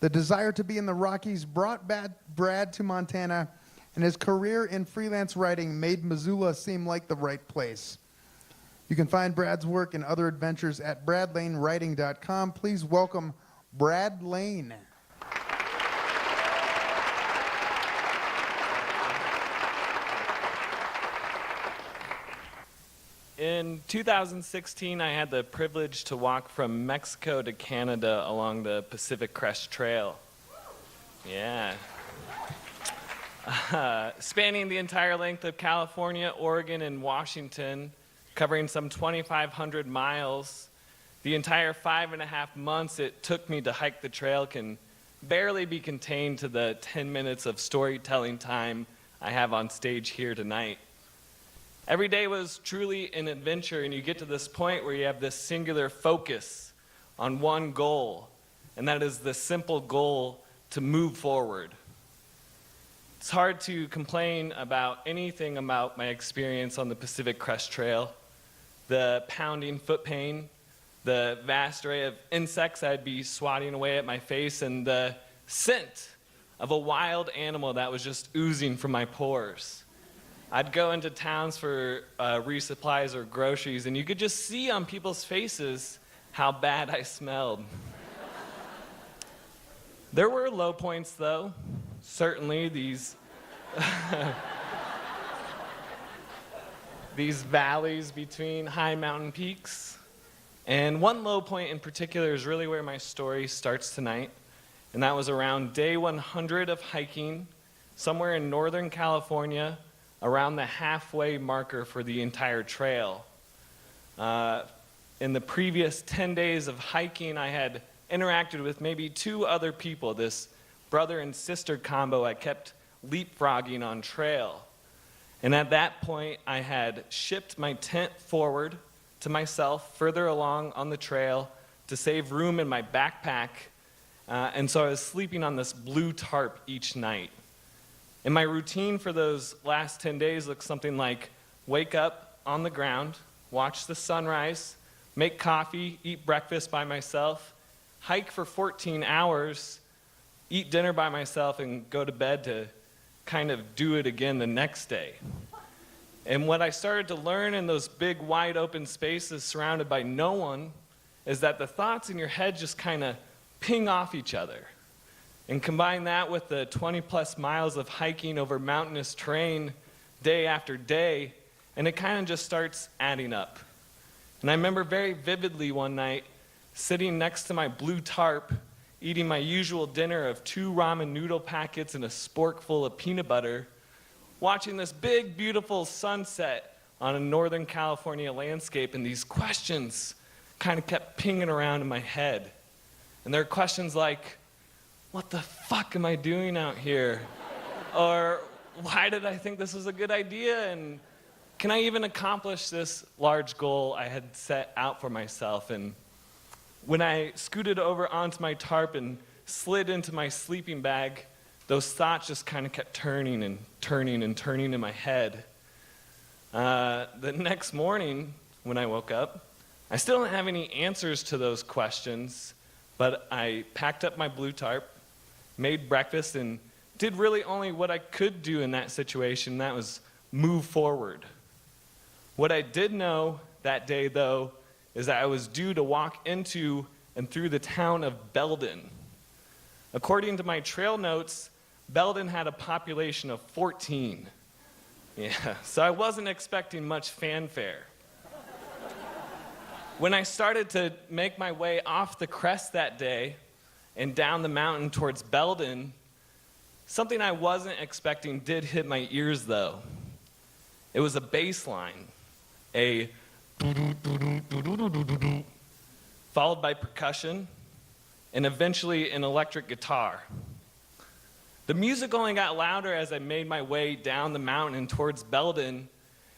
The desire to be in the Rockies brought Brad to Montana, and his career in freelance writing made Missoula seem like the right place. You can find Brad's work and other adventures at bradlanewriting.com. Please welcome Brad Lane. In 2016, I had the privilege to walk from Mexico to Canada along the Pacific Crest Trail. Yeah. Spanning the entire length of California, Oregon, and Washington, covering some 2,500 miles. The entire 5.5 months it took me to hike the trail can barely be contained to the 10 minutes of storytelling time I have on stage here tonight. Every day was truly an adventure, and you get to this point where you have this singular focus on one goal, and that is the simple goal to move forward. It's hard to complain about anything about my experience on the Pacific Crest Trail. The pounding foot pain, the vast array of insects I'd be swatting away at my face, and the scent of a wild animal that was just oozing from my pores. I'd go into towns for resupplies or groceries, and you could just see on people's faces how bad I smelled. There were low points, though. Certainly, these valleys between high mountain peaks. And one low point in particular is really where my story starts tonight, and that was around day 100 of hiking, somewhere in Northern California, around the halfway marker for the entire trail. In the previous 10 days of hiking, I had interacted with maybe 2 other people, this brother and sister combo I kept leapfrogging on trail. And at that point, I had shipped my tent forward to myself further along on the trail to save room in my backpack, and so I was sleeping on this blue tarp each night. And my routine for those last 10 days looked something like wake up on the ground, watch the sunrise, make coffee, eat breakfast by myself, hike for 14 hours, eat dinner by myself, and go to bed to kind of do it again the next day. And what I started to learn in those big, wide open spaces surrounded by no one is that the thoughts in your head just kind of ping off each other. And combine that with the 20-plus miles of hiking over mountainous terrain day after day, and it kind of just starts adding up. And I remember very vividly one night sitting next to my blue tarp, eating my usual dinner of 2 ramen noodle packets and a sporkful of peanut butter, watching this big, beautiful sunset on a Northern California landscape, and these questions kind of kept pinging around in my head. And there are questions like, what the fuck am I doing out here? Or why did I think this was a good idea? And can I even accomplish this large goal I had set out for myself? And when I scooted over onto my tarp and slid into my sleeping bag, those thoughts just kind of kept turning and turning and turning in my head. The next morning, when I woke up, I still don't have any answers to those questions, but I packed up my blue tarp, made breakfast, and did really only what I could do in that situation, and that was move forward. What I did know that day, though, is that I was due to walk into and through the town of Belden. According to my trail notes, Belden had a population of 14. Yeah, so I wasn't expecting much fanfare. When I started to make my way off the crest that day, and down the mountain towards Belden, something I wasn't expecting did hit my ears, though. It was a bass line, a followed by percussion, and eventually an electric guitar. The music only got louder as I made my way down the mountain towards Belden,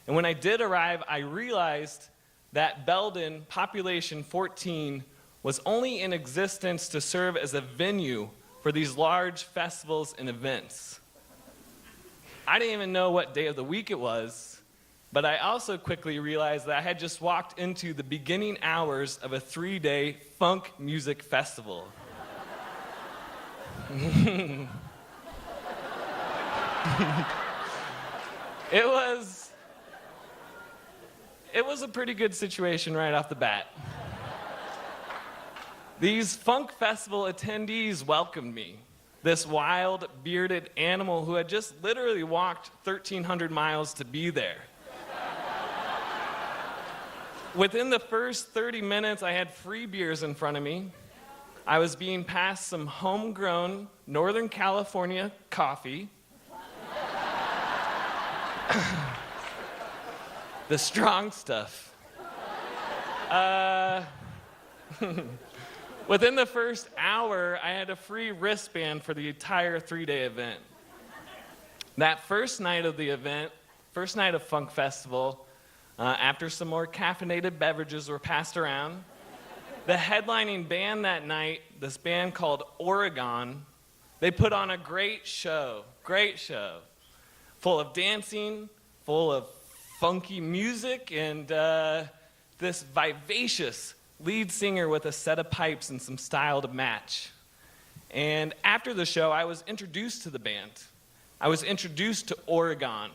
and when I did arrive, I realized that Belden, population 14, was only in existence to serve as a venue for these large festivals and events. I didn't even know what day of the week it was, but I also quickly realized that I had just walked into the beginning hours of a 3-day funk music festival. It was a pretty good situation right off the bat. These funk festival attendees welcomed me, this wild, bearded animal who had just literally walked 1,300 miles to be there. Within the first 30 minutes, I had free beers in front of me. I was being passed some homegrown Northern California coffee. The strong stuff. Within the first hour, I had a free wristband for the entire 3-day event. That first night of the event, first night of Funk Festival, after some more caffeinated beverages were passed around, the headlining band that night, this band called Oregon, they put on a great show, full of dancing, full of funky music, and this vivacious lead singer with a set of pipes and some style to match. And after the show, I was introduced to the band. I was introduced to Oregon.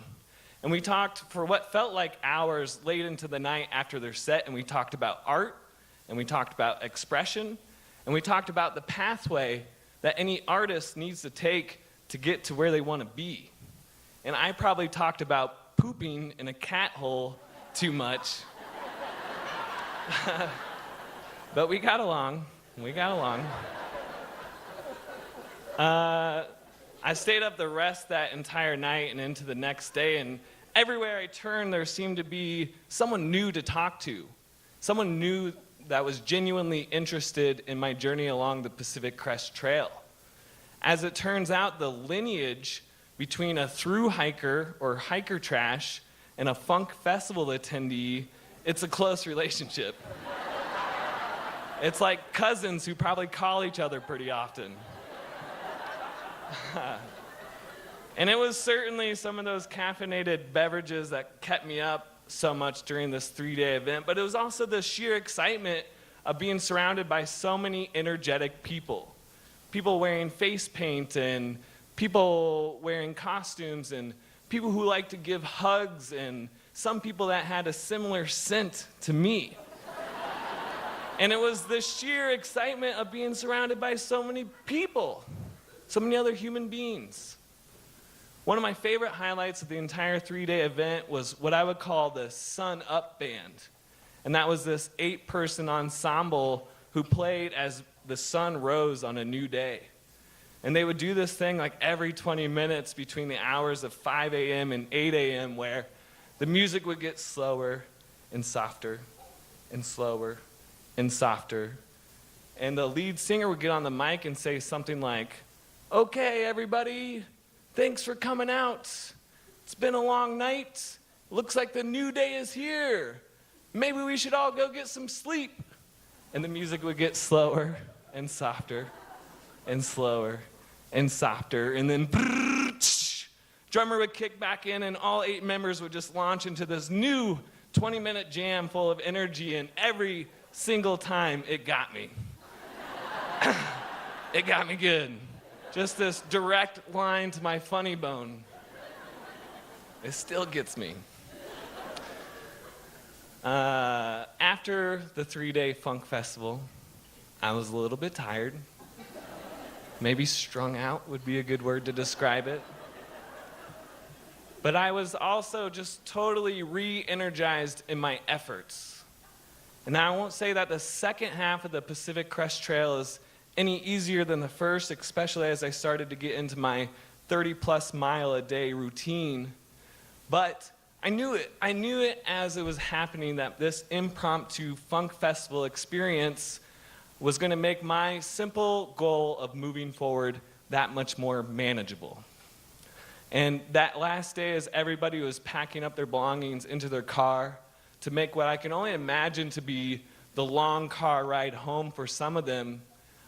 And we talked for what felt like hours late into the night after their set, and we talked about art, and we talked about expression, and we talked about the pathway that any artist needs to take to get to where they want to be. And I probably talked about pooping in a cat hole too much. But we got along. I stayed up the rest that entire night and into the next day, and everywhere I turned, there seemed to be someone new to talk to. Someone new that was genuinely interested in my journey along the Pacific Crest Trail. As it turns out, the lineage between a thru-hiker or hiker trash and a funk festival attendee, it's a close relationship. It's like cousins who probably call each other pretty often. And it was certainly some of those caffeinated beverages that kept me up so much during this 3-day event, but it was also the sheer excitement of being surrounded by so many energetic people. People wearing face paint, and people wearing costumes, and people who like to give hugs, and some people that had a similar scent to me. And it was the sheer excitement of being surrounded by so many people, so many other human beings. One of my favorite highlights of the entire 3-day event was what I would call the Sun Up Band. And that was this 8-person ensemble who played as the sun rose on a new day. And they would do this thing like every 20 minutes between the hours of 5 a.m. and 8 a.m. where the music would get slower and softer and slower and softer. And the lead singer would get on the mic and say something like, "Okay, everybody, thanks for coming out. It's been a long night. Looks like the new day is here. Maybe we should all go get some sleep." And the music would get slower and softer and slower and softer. And then drummer would kick back in, and all 8 members would just launch into this new 20-minute jam full of energy, and every single time it got me. It got me good. Just this direct line to my funny bone. It still gets me. After the 3-day funk festival, I was a little bit tired. Maybe strung out would be a good word to describe it. But I was also just totally re-energized in my efforts. And now I won't say that the second half of the Pacific Crest Trail is any easier than the first, especially as I started to get into my 30-plus mile a day routine. But I knew it as it was happening, that this impromptu funk festival experience was going to make my simple goal of moving forward that much more manageable. And that last day, as everybody was packing up their belongings into their car to make what I can only imagine to be the long car ride home for some of them,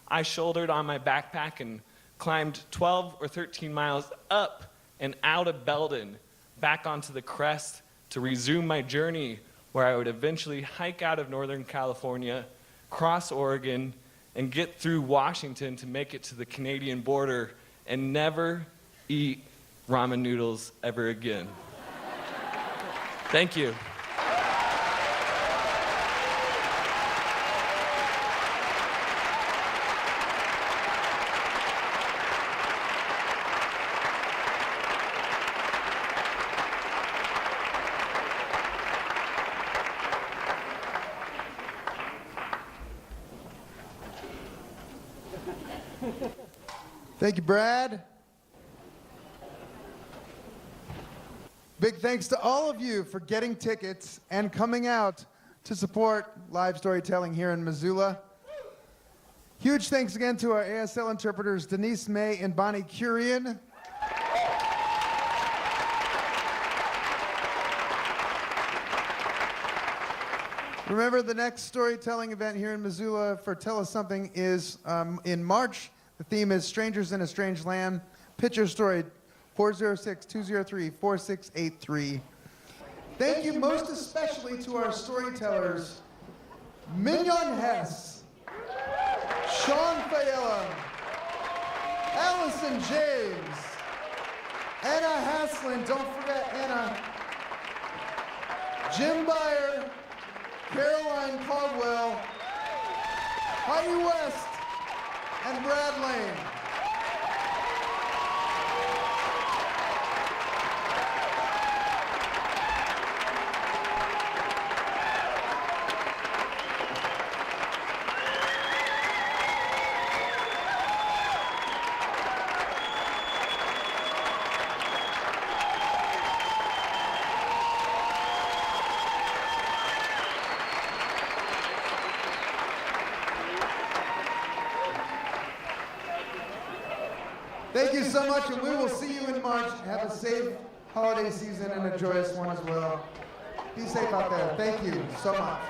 I shouldered on my backpack and climbed 12 or 13 miles up and out of Belden, back onto the crest to resume my journey, where I would eventually hike out of Northern California, cross Oregon, and get through Washington to make it to the Canadian border and never eat ramen noodles ever again. Thank you. Thank you, Brad. Big thanks to all of you for getting tickets and coming out to support live storytelling here in Missoula. Huge thanks again to our ASL interpreters, Denise May and Bonnie Curian. Remember, the next storytelling event here in Missoula for Tell Us Something is in March. The theme is Strangers in a Strange Land. Pitch your story, 406-203-4683. Thank you most especially to our storytellers, Mignon Hess, Sean Fayella, Allison James, Anna Haslin, don't forget Anna, Jim Byer, Caroline Caldwell, Heidi West, and Brad Lane. Thank you so much, and we will see you in March. Have a safe holiday season and a joyous one as well. Be safe out there. Thank you so much.